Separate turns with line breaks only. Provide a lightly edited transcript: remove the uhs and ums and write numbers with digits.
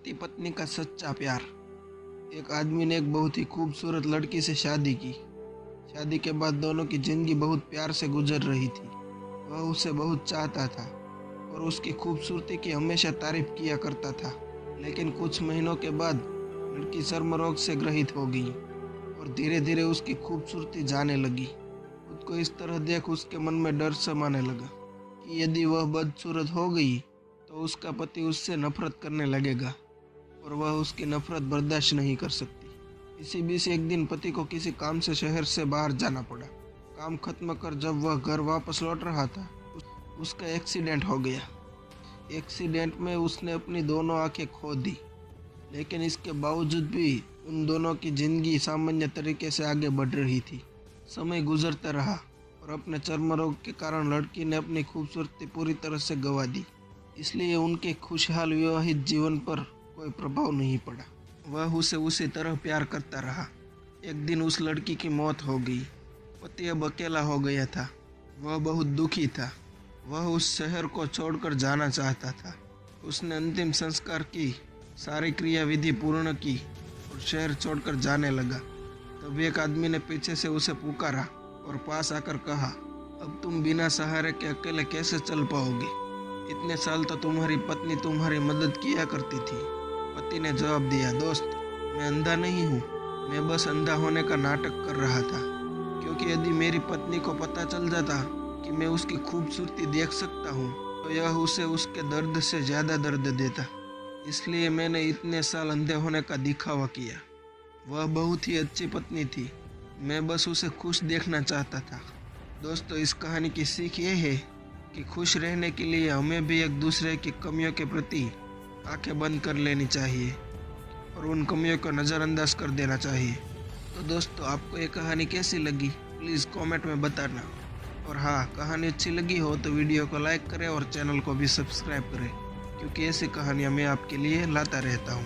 पति पत्नी का सच्चा प्यार। एक आदमी ने एक बहुत ही खूबसूरत लड़की से शादी की। शादी के बाद दोनों की जिंदगी बहुत प्यार से गुजर रही थी। वह उसे बहुत चाहता था और उसकी खूबसूरती की हमेशा तारीफ किया करता था। लेकिन कुछ महीनों के बाद लड़की चर्म रोग से ग्रसित हो गई और धीरे धीरे उसकी खूबसूरती जाने लगी। खुद को इस तरह देख उसके मन में डर समाने लगा कि यदि वह बदसूरत हो गई तो उसका पति उससे नफरत करने लगेगा और वह उसकी नफरत बर्दाश्त नहीं कर सकती। इसी बीच एक दिन पति को किसी काम से शहर से बाहर जाना पड़ा। काम खत्म कर जब वह घर वापस लौट रहा था उसका एक्सीडेंट हो गया। एक्सीडेंट में उसने अपनी दोनों आंखें खो दी, लेकिन इसके बावजूद भी उन दोनों की जिंदगी सामान्य तरीके से आगे बढ़ रही थी। समय गुजरता रहा और अपने चर्म रोग के कारण लड़की ने अपनी खूबसूरती पूरी तरह से गंवा दी, इसलिए उनके खुशहाल विवाहित जीवन पर कोई प्रभाव नहीं पड़ा। वह उसे उसी तरह प्यार करता रहा। एक दिन उस लड़की की मौत हो गई। पति अब अकेला हो गया था। वह बहुत दुखी था। वह उस शहर को छोड़कर जाना चाहता था। उसने अंतिम संस्कार की सारी क्रियाविधि पूर्ण की और शहर छोड़कर जाने लगा। तब एक आदमी ने पीछे से उसे पुकारा और पास आकर कहा, अब तुम बिना सहारे के अकेले कैसे चल पाओगे? इतने साल तो तुम्हारी पत्नी तुम्हारी मदद किया करती थी। पति ने जवाब दिया, दोस्त, मैं अंधा नहीं हूँ, मैं बस अंधा होने का नाटक कर रहा था, क्योंकि यदि मेरी पत्नी को पता चल जाता कि मैं उसकी खूबसूरती देख सकता हूँ तो यह उसे उसके दर्द से ज़्यादा दर्द देता। इसलिए मैंने इतने साल अंधे होने का दिखावा किया। वह बहुत ही अच्छी पत्नी थी, मैं बस उसे खुश देखना चाहता था। दोस्तों, इस कहानी की सीख ये है कि खुश रहने के लिए हमें भी एक दूसरे की कमियों के प्रति आंखें बंद कर लेनी चाहिए और उन कमियों को नज़रअंदाज कर देना चाहिए। तो दोस्तों, आपको ये कहानी कैसी लगी प्लीज़ कमेंट में बताना। और हाँ, कहानी अच्छी लगी हो तो वीडियो को लाइक करें और चैनल को भी सब्सक्राइब करें, क्योंकि ऐसी कहानियाँ मैं आपके लिए लाता रहता हूँ।